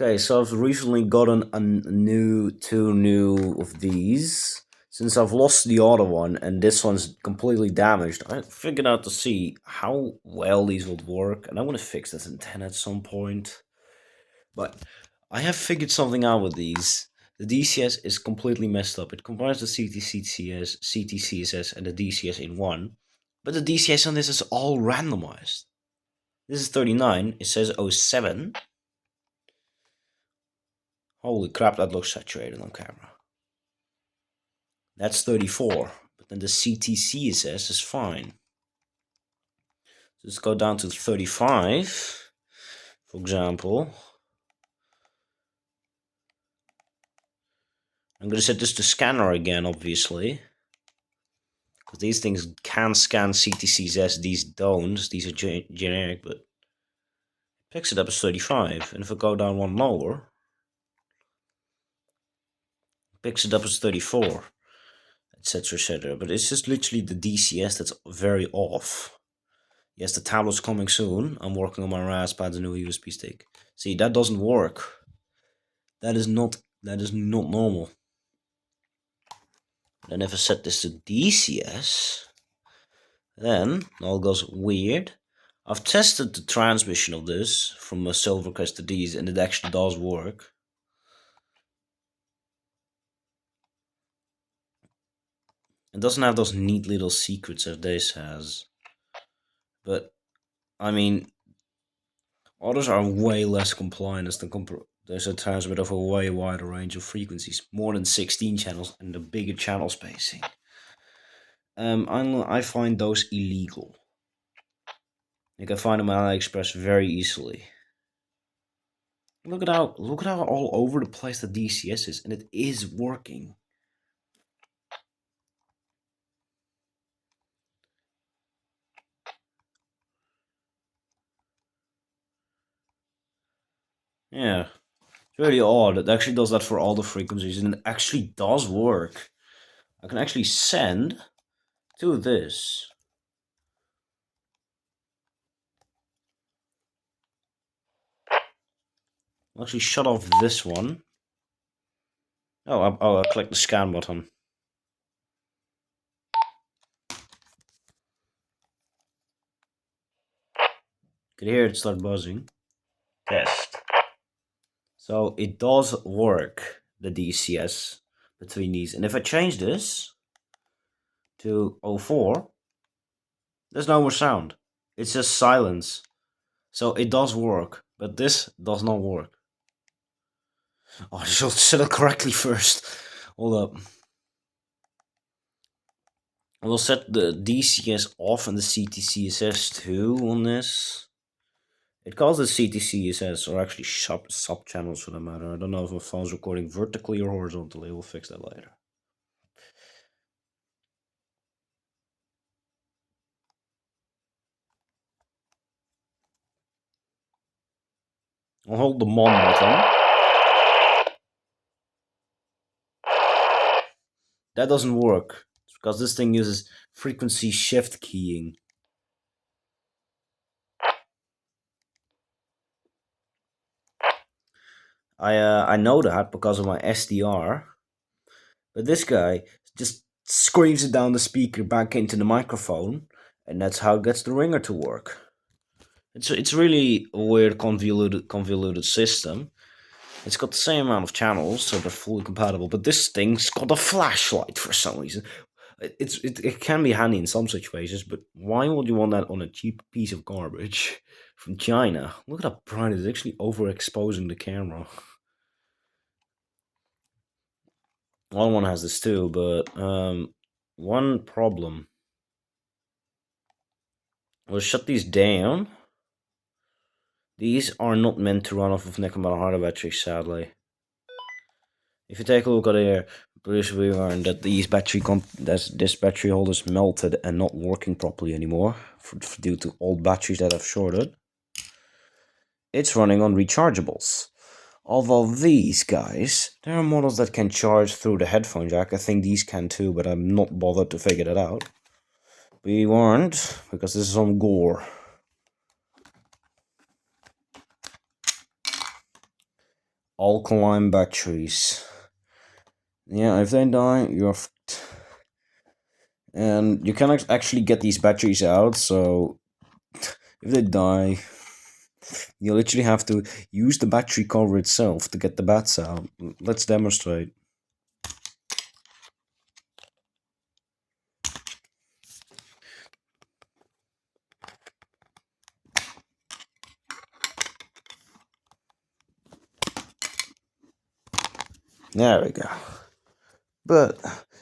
Okay, so I've recently gotten two new of these. Since I've lost the other one and this one's completely damaged, I figured out to see how well these would work, and I want to fix this antenna at some point. But I have figured something out with these. The DCS is completely messed up. It combines the CTCCS, CTCSS, and the DCS in one, but the DCS on this is all randomized. This is 39. It says 07. Holy crap, that looks saturated on camera. That's 34, but then the CTCSS is fine. So let's go down to 35, for example. I'm going to set this to scanner again, obviously. Because these things can scan CTCSS, these don't. These are generic, but it picks it up as 35. And if I go down one lower, it picks it up as 34. Etc, etc. But it's just literally the DCS that's very off. Yes, the tablet's coming soon. I'm working on my Raspad, a new USB stick. See, that doesn't work. That is not normal. Then if I set this to DCS, then it all goes weird. I've tested the transmission of this from a Silvercrest to these, and it actually does work. It doesn't have those neat little secrets as this has. But, I mean, others are way less compliant as there's a transmit of a way wider range of frequencies, more than 16 channels and a bigger channel spacing. I find those illegal. You can find them on AliExpress very easily. Look at how all over the place the DCS is, and it is working. Yeah, it's really odd. It actually does that for all the frequencies, and it actually does work. I can actually send to this. I'll actually shut off this one. Oh, I clicked the scan button. Could hear it start buzzing. Test. So it does work, the DCS between these. And if I change this to 04, there's no more sound. It's just silence. So it does work, but this does not work. Oh, I should set it correctly first. Hold up. I will set the DCS off and the CTCSS too on this. It calls it CTCSS, or actually sub channels for that matter. I don't know if my phone's recording vertically or horizontally. We'll fix that later. I'll hold the MON button. That doesn't work. It's because this thing uses frequency shift keying. I know that because of my SDR. But this guy just screams it down the speaker back into the microphone, and that's how it gets the ringer to work. It's really a weird convoluted system. It's got the same amount of channels, so they're fully compatible, but this thing's got a flashlight for some reason. It can be handy in some situations, but why would you want that on a cheap piece of garbage from China? Look at how bright it is, actually overexposing the camera. All one has this too, but one problem. We'll shut these down. These are not meant to run off of nickel metal hard batteries, sadly. If you take a look at here, please we learned that this battery holder is melted and not working properly anymore due to old batteries that have shorted. It's running on rechargeables. Although these guys, there are models that can charge through the headphone jack. I think these can too, but I'm not bothered to figure that out. Be warned, because this is some gore. alkaline batteries. Yeah, if they die, you're fucked. And you can actually get these batteries out, so if they die, you literally have to use the battery cover itself to get the bats out. Let's demonstrate. There we go. But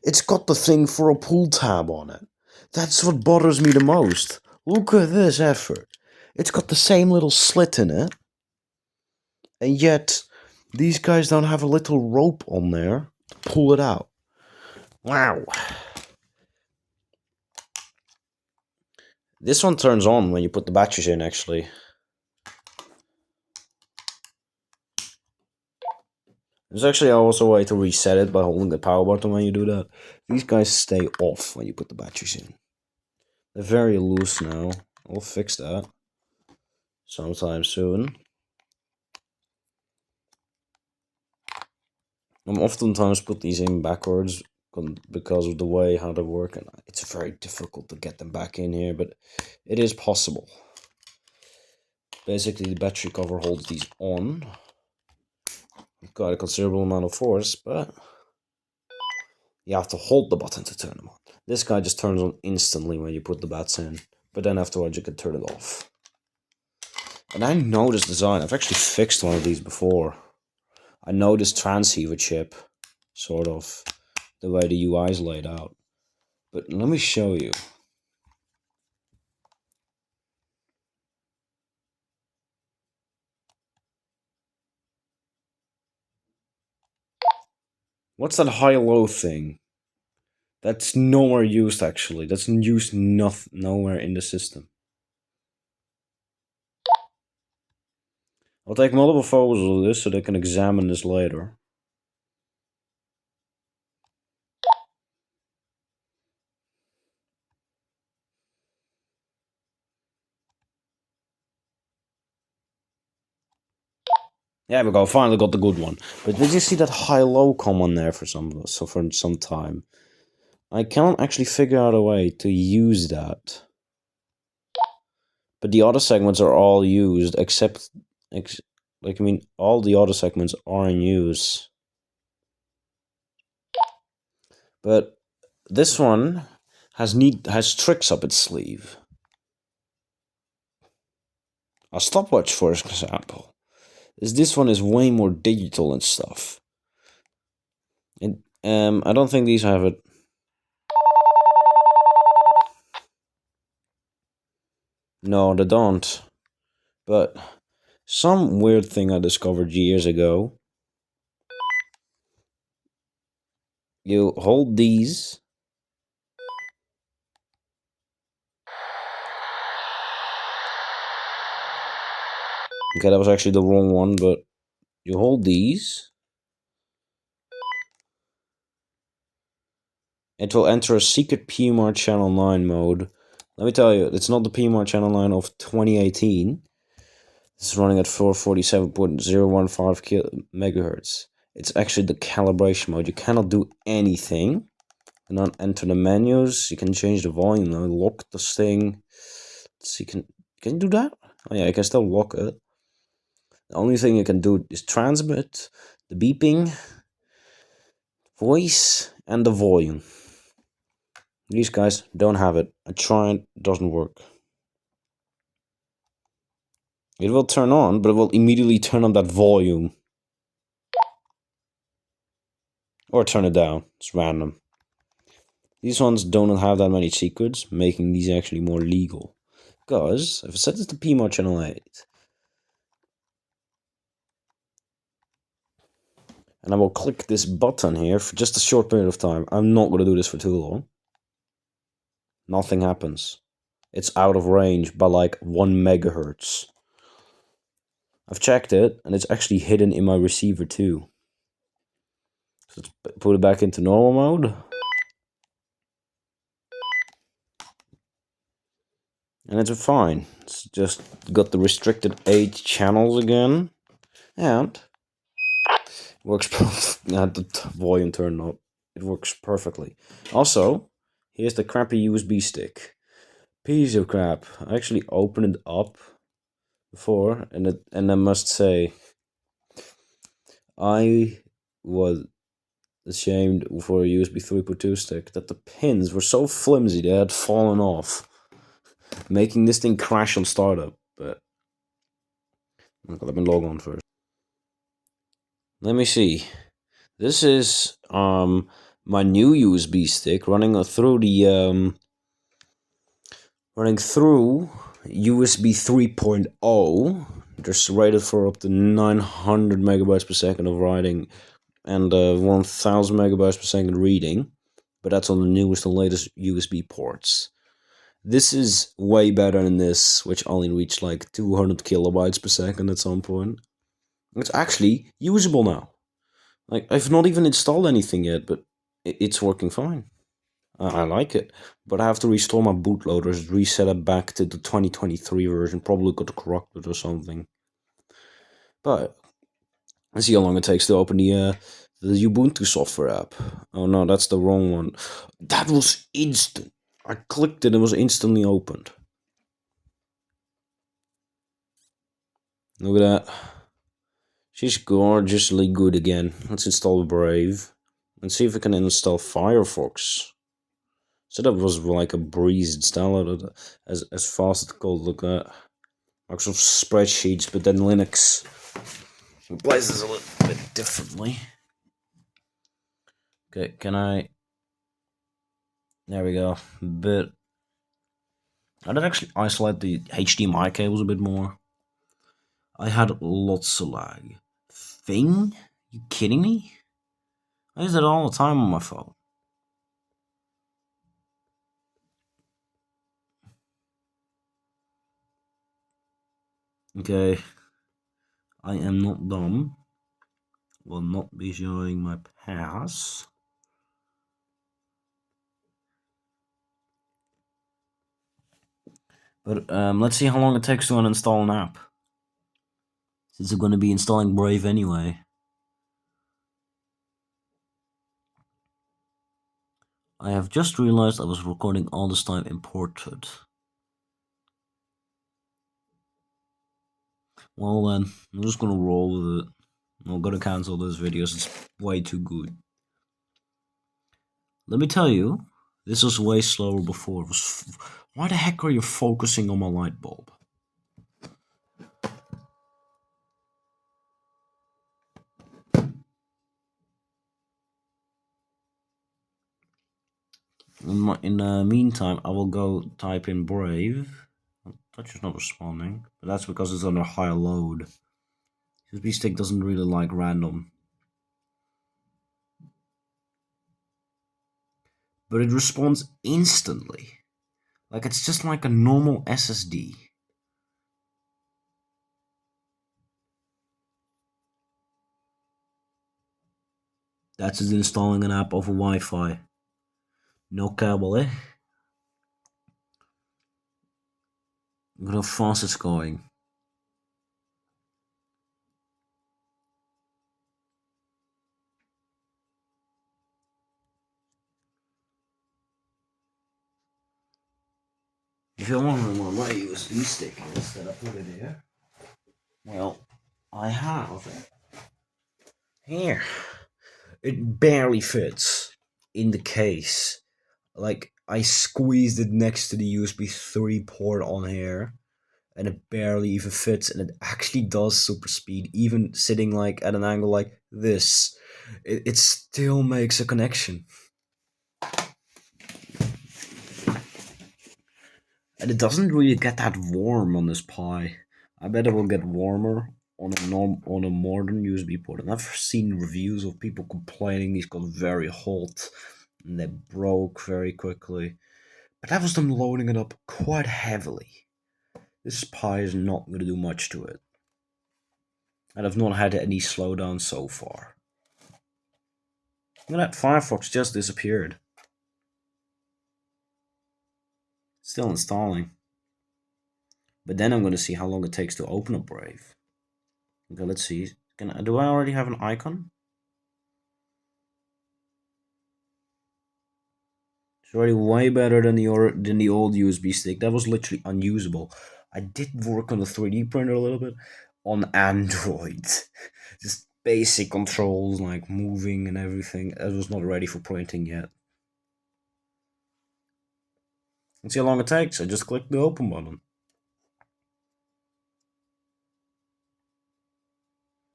it's got the thing for a pull tab on it. That's what bothers me the most. Look at this effort. It's got the same little slit in it. And yet, these guys don't have a little rope on there to pull it out. Wow. This one turns on when you put the batteries in, actually. There's actually also a way to reset it by holding the power button when you do that. These guys stay off when you put the batteries in. They're very loose now. I'll fix that sometime soon. I'm oftentimes put these in backwards because of the way how they work, and it's very difficult to get them back in here, but it is possible. Basically, the battery cover holds these on. You've got a considerable amount of force, but you have to hold the button to turn them on. This guy just turns on instantly when you put the bats in, but then afterwards you can turn it off. And I know this design. I've actually fixed one of these before. I know this transceiver chip, sort of, the way the UI is laid out. But let me show you. What's that high-low thing? That's nowhere used, actually. That's used nowhere in the system. I'll take multiple photos of this so they can examine this later. There we go, finally got the good one. But did you see that high-low come on there for some time? I can't actually figure out a way to use that. But the other segments are all used, except, all the other segments are in use. But this one has tricks up its sleeve. A stopwatch, for example. This one is way more digital and stuff. And I don't think these have it. No, they don't. But some weird thing I discovered years ago. You hold these. Okay, that was actually the wrong one, but you hold these. It will enter a secret PMR channel 9 mode. Let me tell you, it's not the PMR channel 9 of 2018. It's running at 447.015 megahertz. It's actually the calibration mode. You cannot do anything. And then enter the menus. You can change the volume. Lock this thing. So can you do that? Oh yeah, you can still lock it. The only thing you can do is transmit, the beeping, voice, and the volume. These guys don't have it. I tried, it doesn't work. It will turn on, but it will immediately turn on that volume. Or turn it down. It's random. These ones don't have that many secrets, making these actually more legal. Because if I set this to PMR channel 8, and I will click this button here for just a short period of time. I'm not going to do this for too long. Nothing happens. It's out of range by like 1 megahertz. I've checked it, and it's actually hidden in my receiver too. So let's put it back into normal mode. And it's fine. It's just got the restricted 8 channels again. And Works perfect. I had the volume turned up. It works perfectly. Also, here's the crappy USB stick. Piece of crap. I actually opened it up before, and I must say, I was ashamed for a USB 3.2 stick that the pins were so flimsy they had fallen off, making this thing crash on startup. But okay, let me log on first. Let me see. This is my new USB stick running through the USB 3.0. Just rated for up to 900 megabytes per second of writing and 1000 megabytes per second reading. But that's on the newest and latest USB ports. This is way better than this, which only reached like 200 kilobytes per second at some point. It's actually usable now. Like, I've not even installed anything yet, but it's working fine. I like it, but I have to restore my bootloaders, reset it back to the 2023 version. Probably got corrupted or something. But let's see how long it takes to open the Ubuntu software app. Oh no, that's the wrong one. That was instant. I clicked it and it was instantly opened. Look at that. She's gorgeously good again. Let's install Brave. Let's see if we can install Firefox. So that was like a breeze. It's downloaded as fast as it could. Look at Microsoft Spreadsheets, but then Linux plays this a little bit differently. Okay, can I? There we go. But I did actually isolate the HDMI cables a bit more. I had lots of lag. Thing? You kidding me? I use that all the time on my phone. Okay. I am not dumb. Will not be showing my pass. But let's see how long it takes to uninstall an app. Since I'm going to be installing Brave anyway. I have just realized I was recording all this time in portrait. Well then, I'm just gonna roll with it. I'm gonna cancel this video, it's way too good. Let me tell you, this was way slower before. Why the heck are you focusing on my light bulb? In the meantime, I will go type in Brave. Touch is not responding, but that's because it's under high load. USB stick doesn't really like random. But it responds instantly. Like it's just like a normal SSD. That's it installing an app over Wi-Fi. No cable, eh? Look how fast it's going. If you're wondering where my USB stick is that I put it here, well, I have it here. It barely fits in the case. Like, I squeezed it next to the USB 3 port on here, and it barely even fits, and it actually does super speed, even sitting like at an angle like this. It still makes a connection. And it doesn't really get that warm on this Pi. I bet it will get warmer on a modern USB port. And I've seen reviews of people complaining these got very hot and they broke very quickly. But that was them loading it up quite heavily. This Pi is not going to do much to it. And I've not had any slowdown so far. Look at that, Firefox just disappeared. Still installing. But then I'm going to see how long it takes to open up Brave. Okay, let's see. Do I already have an icon? It's already way better than the old USB stick. That was literally unusable. I did work on the 3D printer a little bit on Android. Just basic controls like moving and everything. I was not ready for printing yet. Let's see how long it takes. I just click the open button.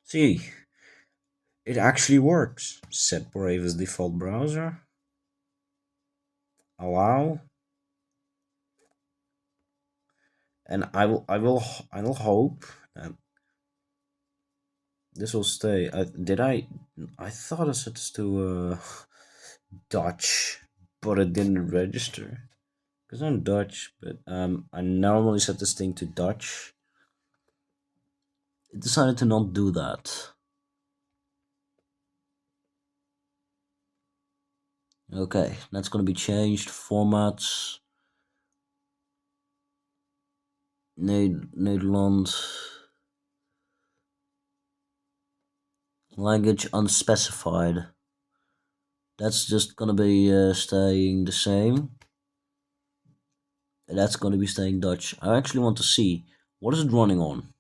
See, it actually works. Set Brave as default browser. Allow. And I will hope that this will stay. I thought I set this to Dutch, but it didn't register because I'm Dutch. But I normally set this thing to Dutch. It decided to not do that. Okay, that's gonna be changed. Formats. Nederland. Language unspecified. That's just gonna be staying the same. That's gonna be staying Dutch. I actually want to see what is it running on.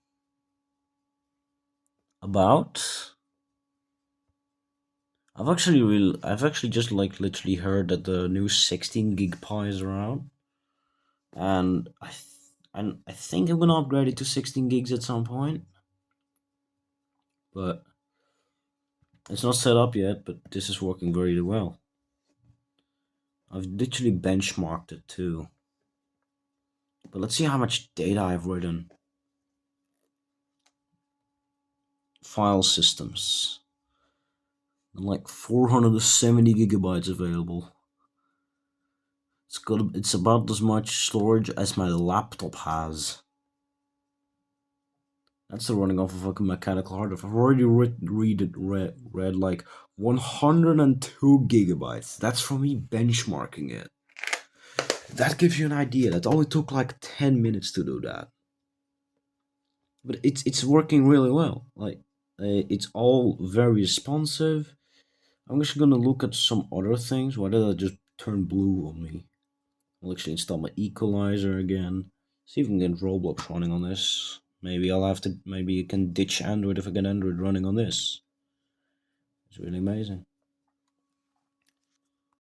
About. I've actually just like literally heard that the new 16 gig Pi is around, and I think I'm gonna upgrade it to 16 gigs at some point, but it's not set up yet. But this is working very well. I've literally benchmarked it too. But let's see how much data I've written. File systems. And like 470 gigabytes available. It's about as much storage as my laptop has. That's still running off of a mechanical hard drive. I've already read like 102 gigabytes. That's from me benchmarking it. That gives you an idea. That only took like 10 minutes to do that. But it's working really well. Like it's all very responsive. I'm actually gonna look at some other things. Why did I just turn blue on me? I'll actually install my equalizer again. See if we can get Roblox running on this. Maybe I'll have to. Maybe you can ditch Android if I get Android running on this. It's really amazing.